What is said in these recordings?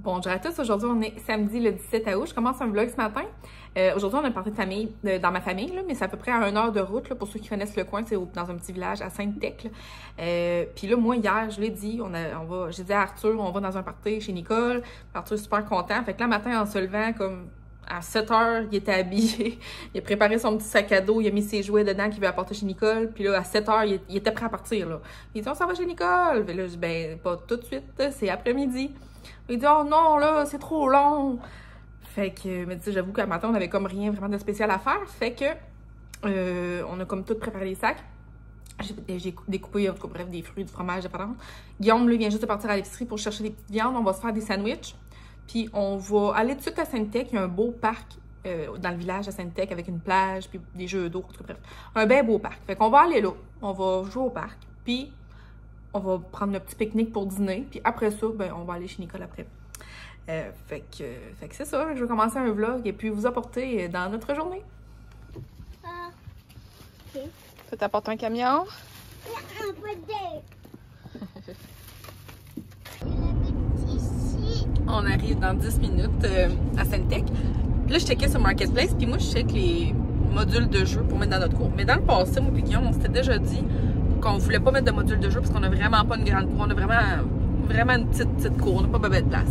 Bonjour à tous, aujourd'hui on est samedi le 17 août, je commence un vlog ce matin. Aujourd'hui on a parti de famille, dans ma famille, là, mais c'est à peu près à 1 heure de route, là, pour ceux qui connaissent le coin, c'est dans un petit village à Sainte-Tech. Puis là, moi hier, je l'ai dit, j'ai dit à Arthur, on va dans un party chez Nicole. Arthur est super content, fait que là matin en se levant, comme à 7 heures, il était habillé, il a préparé son petit sac à dos, il a mis ses jouets dedans qu'il veut apporter chez Nicole, puis là à 7 heures, il était prêt à partir, là. Il dit on s'en va chez Nicole, puis là je dis ben pas tout de suite, c'est après-midi. Il dit « Oh non, là, c'est trop long! » Fait que, mais tu sais, j'avoue qu'à matin, on avait comme rien vraiment de spécial à faire. Fait que, on a comme tout préparé les sacs. J'ai découpé, en tout cas, bref, des fruits, du fromage, des patates. Guillaume, lui, vient juste de partir à l'épicerie pour chercher des petites viandes. On va se faire des sandwichs. Puis on va aller tout de suite à Sainte-Tech. Il y a un beau parc dans le village à Sainte-Tech avec une plage, puis des jeux d'eau, en tout cas, bref. Un bien beau parc. Fait qu'on va aller là. On va jouer au parc. Puis on va prendre le petit pique-nique pour dîner. Puis après ça, ben, on va aller chez Nicole après. Fait que c'est ça. Je vais commencer un vlog et puis vous apporter dans notre journée. Ok. Ça t'apporte un camion? On arrive dans 10 minutes à Sainte-Tech. Là, je checkais sur Marketplace. Puis moi, je check les modules de jeu pour mettre dans notre cour. Mais dans le passé, moi et Guillaume, on s'était déjà dit qu'on voulait pas mettre de module de jeu parce qu'on a vraiment pas une grande cour. On a vraiment une petite cour. On n'a pas de place.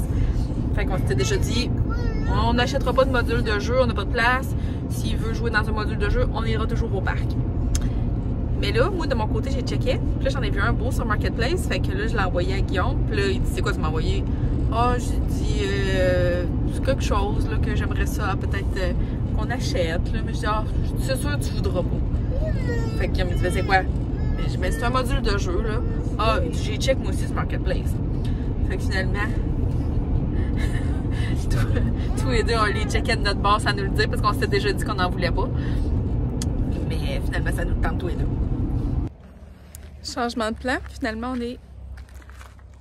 Fait qu'on s'était déjà dit, on n'achètera pas de module de jeu, on n'a pas de place. S'il veut jouer dans un module de jeu, on ira toujours au parc. Mais là, moi, de mon côté, j'ai checké. Puis là, j'en ai vu un beau sur Marketplace. Fait que là, je l'ai envoyé à Guillaume. Puis là, il dit, c'est quoi tu m'as envoyé? Ah, j'ai dit, c'est quelque chose là, que j'aimerais ça, peut-être qu'on achète. Là. Mais je dis, ah, c'est sûr, tu voudras pas. Fait que Guillaume me dit, c'est quoi? Je dis, c'est un module de jeu, là. Ah, j'ai check moi aussi sur Marketplace. Fait que finalement, tous les deux, on les checkait de notre bord sans nous le dire parce qu'on s'était déjà dit qu'on n'en voulait pas. Mais finalement, ça nous tente tous les deux. Changement de plan. Finalement, on est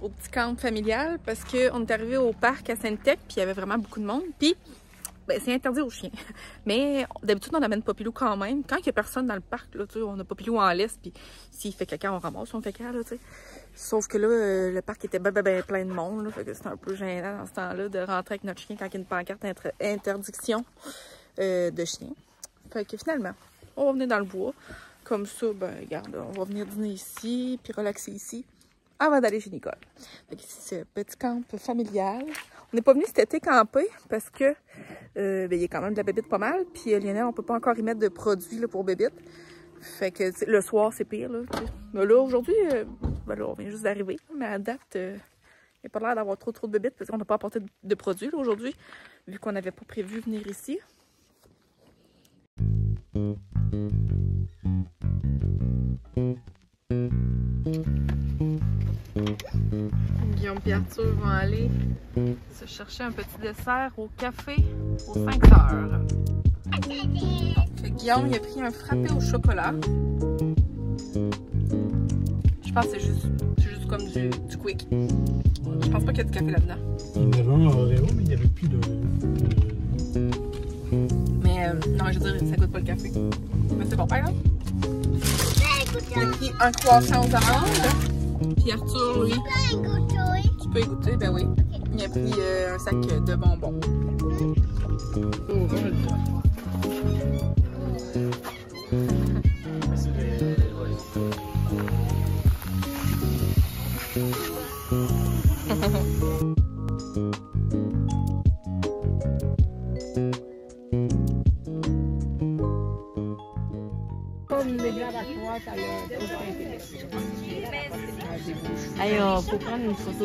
au petit camp familial parce qu'on est arrivé au parc à Sainte-Tech puis il y avait vraiment beaucoup de monde. Puis, ben, c'est interdit aux chiens. Mais d'habitude, on amène Popilou quand même. Quand il n'y a personne dans le parc, là, on a Popilou en laisse. Puis s'il fait caca, on ramasse son caca. Là, t'sais. Sauf que là, le parc était ben plein de monde. Là, fait que c'était un peu gênant dans ce temps-là de rentrer avec notre chien quand il y a une pancarte interdiction de chien. Fait que finalement, on va venir dans le bois. Comme ça, ben regarde, on va venir dîner ici, puis relaxer ici, avant d'aller chez Nicole. Fait que c'est ce petit camp familial. On n'est pas venu cet été camper parce que ben, il y a quand même de la bébite pas mal. Puis Lionel, on peut pas encore y mettre de produits là, pour bébite. Fait que le soir, c'est pire. Là, mais là, aujourd'hui, ben là, on vient juste d'arriver. Mais à date, il n'y a pas l'air d'avoir trop de bébites parce qu'on n'a pas apporté de produits aujourd'hui, vu qu'on n'avait pas prévu venir ici. Guillaume et Arthur vont aller se chercher un petit dessert au café aux 5 heures. Fait que Guillaume, il a pris un frappé au chocolat. Je pense que c'est juste comme du quick. Je pense pas qu'il y a du café là-dedans. Il y en avait un Oreo, mais il n'y avait plus de... Mais non, je veux dire, ça goûte pas le café. Mais c'est bon, par exemple. Il a pris un croissant aux amandes. Puis Arthur, lui, tu peux y goûter, ben oui. Il a pris un sac de bonbons. Allez, faut prendre une photo.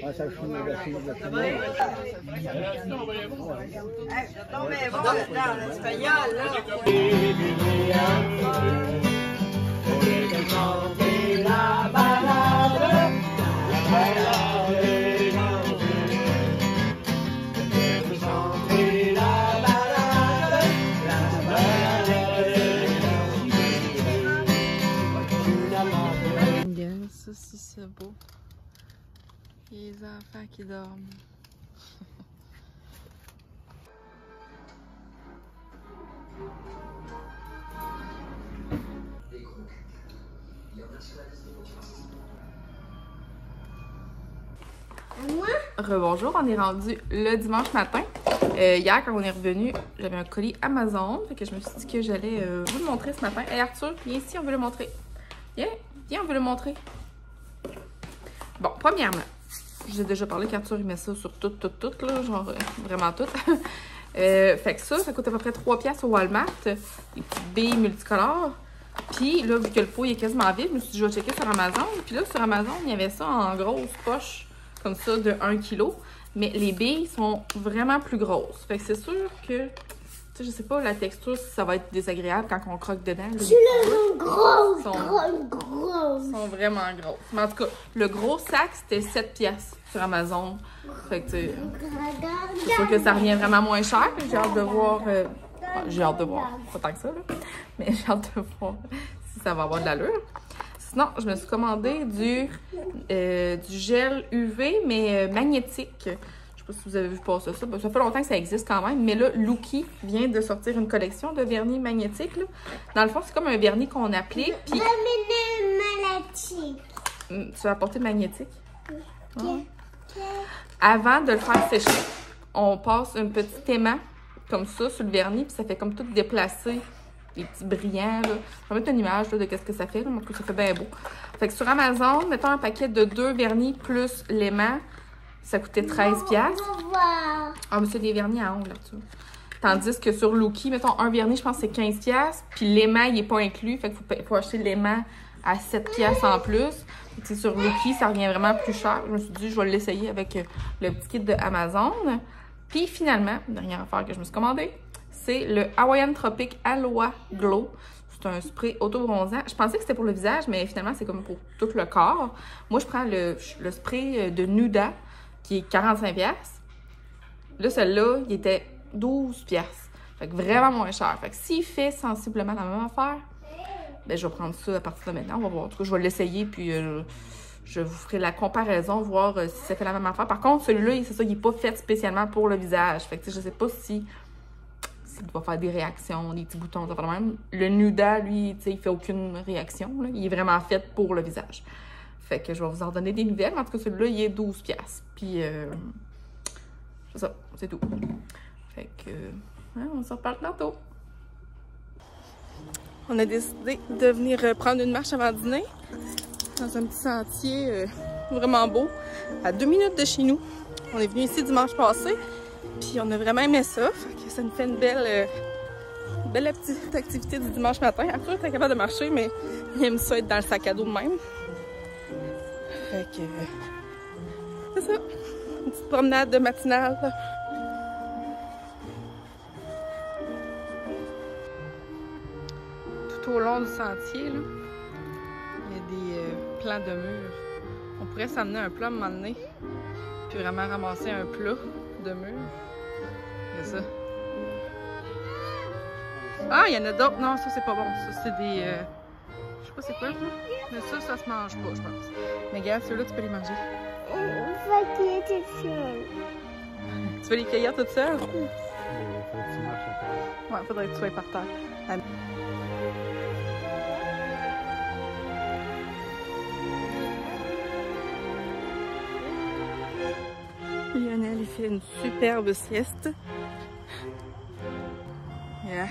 Ah, ça fout la fille de la fille. Non, mais bon, dans l'espagnol, là. Ça, c'est beau. Les enfants qui dorment. Rebonjour, on est rendu le dimanche matin. Hier, quand on est revenu, j'avais un colis Amazon. Fait que je me suis dit que j'allais vous le montrer ce matin. Hey Arthur, viens ici, on veut le montrer. Viens, on veut le montrer. Bon, premièrement, je vous ai déjà parlé qu'Arthur il met ça sur tout, là, genre vraiment tout. Fait que ça coûte à peu près 3$ au Walmart. Des petites billes multicolores. Puis là, vu que le pot il est quasiment vide, je me suis dit, je vais checker sur Amazon. Puis là, sur Amazon, il y avait ça en grosse poche, comme ça, de 1 kg. Mais les billes sont vraiment plus grosses. Fait que c'est sûr que, tu sais, je sais pas, la texture, ça va être désagréable quand on croque dedans. Là, sont grosses, sont vraiment grosses. Mais en tout cas, le gros sac, c'était 7$ sur Amazon. Fait que, c'est sûr que ça revient vraiment moins cher. J'ai hâte de voir... j'ai hâte de voir, pas tant que ça, là. Mais j'ai hâte de voir si ça va avoir de l'allure. Sinon, je me suis commandé du gel UV, mais magnétique. Je sais pas si vous avez vu passer ça. Ça fait longtemps que ça existe quand même. Mais là, Looky vient de sortir une collection de vernis magnétiques. Là. Dans le fond, c'est comme un vernis qu'on applique. Puis... Tu vas apporter magnétique? Ouais. Avant de le faire sécher, on passe un petit aimant comme ça sur le vernis, puis ça fait comme tout déplacer les petits brillants. Là. Je vais mettre une image là, de qu'est-ce que ça fait. Là. En tout cas, ça fait bien beau. Fait que sur Amazon, mettons un paquet de 2 vernis plus l'aimant, ça coûtait 13$. Ah, mais c'est des vernis à ongles là-dessus. Tandis que sur Looky, mettons un vernis, je pense que c'est 15$, puis l'aimant, il n'est pas inclus. Fait qu'il faut acheter l'aimant à 7$ en plus. T'sais, sur Looky, ça revient vraiment plus cher. Je me suis dit, je vais l'essayer avec le petit kit de Amazon. Puis finalement, dernière affaire que je me suis commandée, c'est le Hawaiian Tropic Aloe Glow. C'est un spray auto-bronzant. Je pensais que c'était pour le visage, mais finalement, c'est comme pour tout le corps. Moi, je prends le spray de Nuda, qui est 45$. Là, celui-là, il était 12$. Fait que vraiment moins cher. Fait que s'il fait sensiblement la même affaire, ben, je vais prendre ça à partir de maintenant. On va voir. En tout cas, je vais l'essayer, puis je vous ferai la comparaison, voir si ça fait la même affaire. Par contre, celui-là, c'est ça, il n'est pas fait spécialement pour le visage. Fait que je sais pas s'il va faire des réactions, des petits boutons, ça fait même. Le Nuda, lui, il fait aucune réaction. Là. Il est vraiment fait pour le visage. Fait que je vais vous en donner des nouvelles. En tout cas, celui-là, il est 12$. Puis, c'est ça, c'est tout. Fait que, on se reparle tantôt. On a décidé de venir prendre une marche avant dîner dans un petit sentier vraiment beau, à 2 minutes de chez nous. On est venu ici dimanche passé, puis on a vraiment aimé ça. Fait que ça nous fait une belle petite activité du dimanche matin. Arthur est capable de marcher, mais il aime ça être dans le sac à dos de même. Fait que c'est ça, une petite promenade de matinale. Tout au long du sentier, là, il y a des plans de murs. On pourrait s'amener un plat à un moment donné, puis vraiment ramasser un plat de murs. Il y a ça. Ah, il y en a d'autres. Non, ça, c'est pas bon. Ça, c'est des... je sais pas c'est quoi, ça. Mais ça se mange pas, je pense. Mais regarde, ceux-là, tu peux les manger. Tu veux les cueillir toutes seules? Ouais, faudrait que tu sois par terre. Lionel, il fait une superbe sieste. Il y a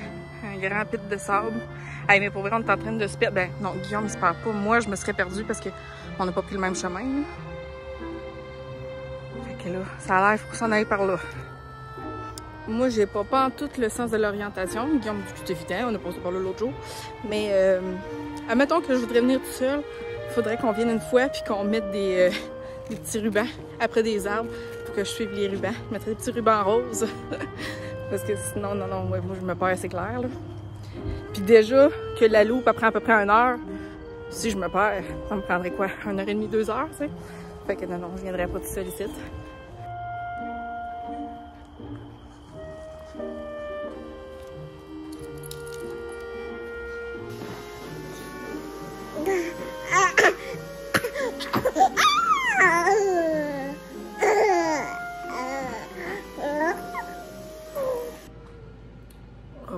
un grand pit de sable. Hey, mais pour vrai, on est en train de se perdre. Ben non, Guillaume, il se perd pas. Moi, je me serais perdue parce qu'on n'a pas pris le même chemin. Là. Fait que là, ça a l'air, il faut qu'on s'en aille par là. Moi, j'ai pas en tout le sens de l'orientation. Guillaume dit que c'est évident, on a passé par là l'autre jour. Mais, admettons que je voudrais venir tout seul, il faudrait qu'on vienne une fois puis qu'on mette des petits rubans après des arbres pour que je suive les rubans. Je mettrais des petits rubans roses. Parce que sinon, non, ouais, moi je me perds, c'est clair. Là. Puis déjà que la loupe prend à peu près 1 heure, si je me perds, ça me prendrait quoi? 1h30, 2 heures, tu sais? Fait que non, je viendrais pas tout seul ici.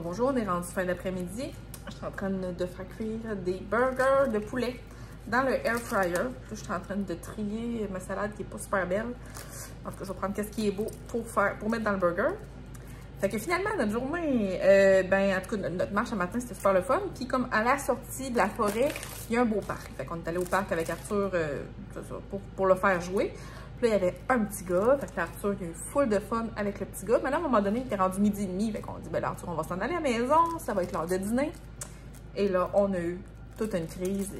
Bonjour, on est rendu fin d'après-midi. Je suis en train de faire cuire des burgers de poulet dans le air fryer. Là, je suis en train de trier ma salade qui est pas super belle. En tout cas, je vais prendre ce qui est beau pour mettre dans le burger. Fait que finalement, notre journée, en tout cas, notre marche ce matin, c'était super le fun. Puis comme à la sortie de la forêt, il y a un beau parc. Fait qu'on est allé au parc avec Arthur pour le faire jouer. Puis là, il y avait un petit gars. Fait qu'Arthur, il a eu full de fun avec le petit gars. Mais là, à un moment donné, il était rendu 12h30. Fait qu'on dit, ben là, Arthur, on va s'en aller à la maison. Ça va être l'heure de dîner. Et là, on a eu toute une crise.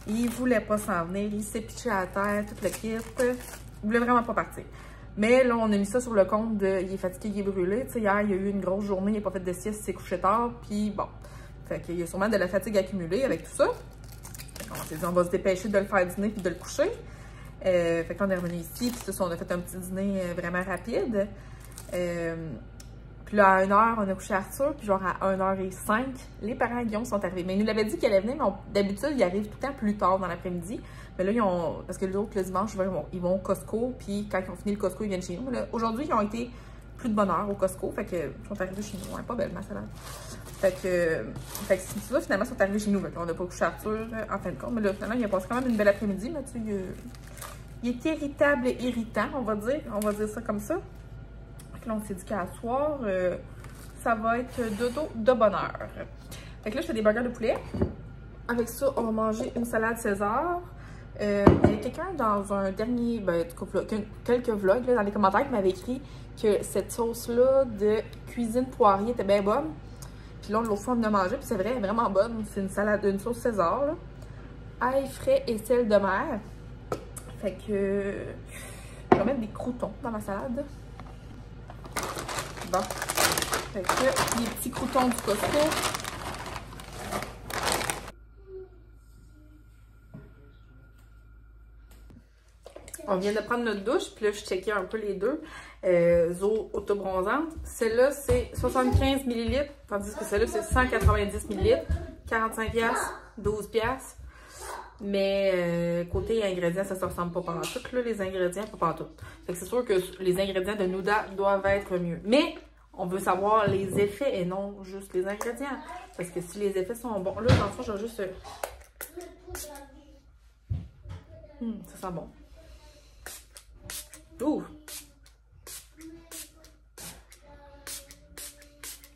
Il voulait pas s'en venir. Il s'est pitché à terre, tout le kit. Il voulait vraiment pas partir. Mais là, on a mis ça sur le compte de il est fatigué, il est brûlé. Tu sais, hier, il y a eu une grosse journée, il n'a pas fait de sieste, il s'est couché tard. Puis bon, fait qu'il y a sûrement de la fatigue accumulée avec tout ça. Fait qu'on s'est dit, on va se dépêcher de le faire dîner puis de le coucher. Fait que là, on est revenu ici, puis on a fait un petit dîner vraiment rapide. Puis là, à 1h, on a couché Arthur, puis genre à 1h05, les parents à Guillaume sont arrivés. Mais ils nous l'avaient dit qu'ils allaient venir, mais d'habitude, ils arrivent tout le temps plus tard dans l'après-midi. Mais là, parce que l'autre, le dimanche, ils vont au Costco, puis quand ils ont fini le Costco, ils viennent chez nous. Aujourd'hui, ils ont été plus de bonne heure au Costco, fait que ils sont arrivés chez nous. Ouais, pas belle ma salade. Fait que c'est ça, finalement, ils sont arrivés chez nous. On n'a pas couché Arthur en fin de compte. Mais là, finalement, il a passé quand même une belle après-midi. Mais tu sais, il est irritable et irritant, on va dire. On va dire ça comme ça. Fait que là, on s'est dit qu'à soir, ça va être dodo de bonne heure. Fait que là, je fais des burgers de poulet. Avec ça, on va manger une salade César. Il y a quelqu'un dans un dernier, quelques vlogs là, dans les commentaires qui m'avait écrit que cette sauce-là de cuisine poirier était bien bonne. Puis là, l'autre fois, on en a mangé, puis c'est vrai, elle est vraiment bonne. C'est une sauce César, là. Ail frais et sel de mer. Fait que je vais mettre des croûtons dans ma salade. Bon. Fait que les petits croûtons du Costco. On vient de prendre notre douche, puis là, je checkais un peu les deux. Zo autobronzante. Celle-là, c'est 75 ml, tandis que celle-là, c'est 190 ml. 45$, 12$. Mais côté ingrédients, ça ne se ressemble pas pendant tout. Là, les ingrédients, pas pendant tout. Fait que c'est sûr que les ingrédients de Nouda doivent être mieux. Mais on veut savoir les effets et non juste les ingrédients. Parce que si les effets sont bons, là, dans le fond, je vais juste... ça sent bon. Ouh!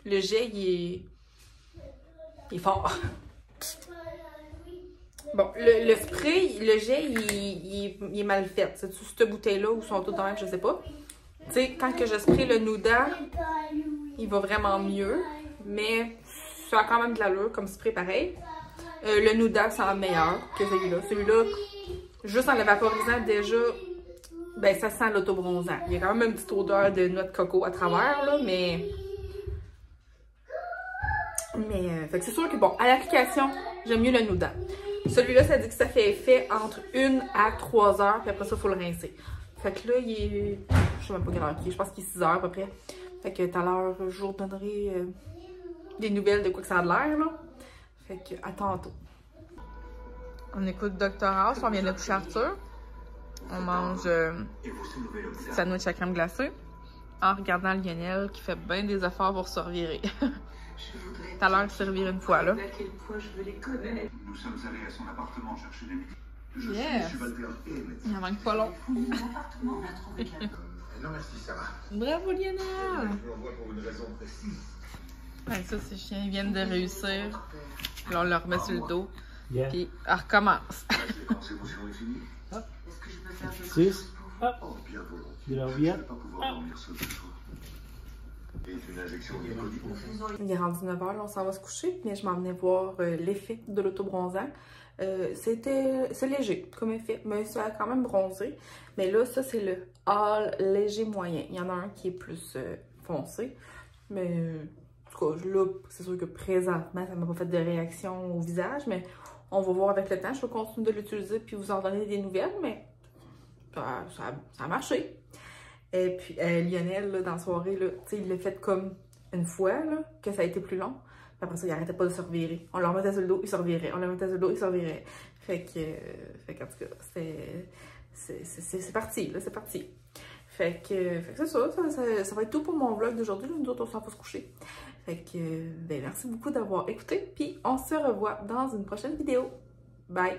Le jet, il est fort. Bon, le spray, le jet, il est mal fait. C'est cette bouteille-là ou sont toutes dans même, je sais pas. Tu sais, quand que je spray le Nouda, il va vraiment mieux. Mais ça a quand même de l'allure comme spray pareil. Le Nouda sent meilleur que celui-là. Celui-là, juste en le vaporisant déjà... Ben, ça sent l'autobronzant. Il y a quand même une petite odeur de noix de coco à travers, là, mais fait que c'est sûr que, bon, à l'application, j'aime mieux le Nouda. Celui-là, ça dit que ça fait effet entre 1 à 3 heures, puis après ça, il faut le rincer. Fait que là, il est... Je sais même pas quelle heure il est. Je pense qu'il est 6 heures à peu près. Fait que tout à l'heure, je vous donnerai des nouvelles de quoi que ça a l'air, là. Fait que, à tantôt. On écoute Dr House, on vient de coucher Arthur. On mange sandwich à crème glacée en regardant Lionel qui fait bien des efforts pour se revirer. Tout à l'heure, il s'est reviré une fois, là. Nous sommes allés à son appartement chercher des médicaments. Yes! Il en manque pas long. Non, merci, ça va. Bravo, Lionel! Je l'envoie pour une raison précise. Ouais, ça, ces chiens ils viennent de réussir. Là, on le remet sur le dos. Yeah. Puis, on recommence. Quand cette émotion est finie, 6. Hop. oh, bien volontiers. Il est Je ne revient. vais pas pouvoir dormir seul ce soir. Et une injection de Il est rendu 9h, là, on s'en va se coucher, mais je m'en venais voir l'effet de l'autobronzant. C'est léger comme effet, mais ça a quand même bronzé. Mais là, ça, c'est le all léger moyen. Il y en a un qui est plus foncé, mais en tout cas, là, c'est sûr que présentement, ça m'a pas fait de réaction au visage, mais on va voir avec le temps. Je vais continuer de l'utiliser puis vous en donner des nouvelles, mais ça a marché. Et puis, Lionel, là, dans la soirée, là, il l'a fait comme une fois, là, que ça a été plus long. Puis après ça, il arrêtait pas de se revirer. On le remettait sur le dos, il se revirait. On le remettait sur le dos, il se revirait. Fait qu'en tout cas, c'est parti, là, c'est parti. Fait que c'est ça, ça va être tout pour mon vlog d'aujourd'hui. Nous autres, on s'en va se coucher. Fait que, ben, merci beaucoup d'avoir écouté. Puis, on se revoit dans une prochaine vidéo. Bye!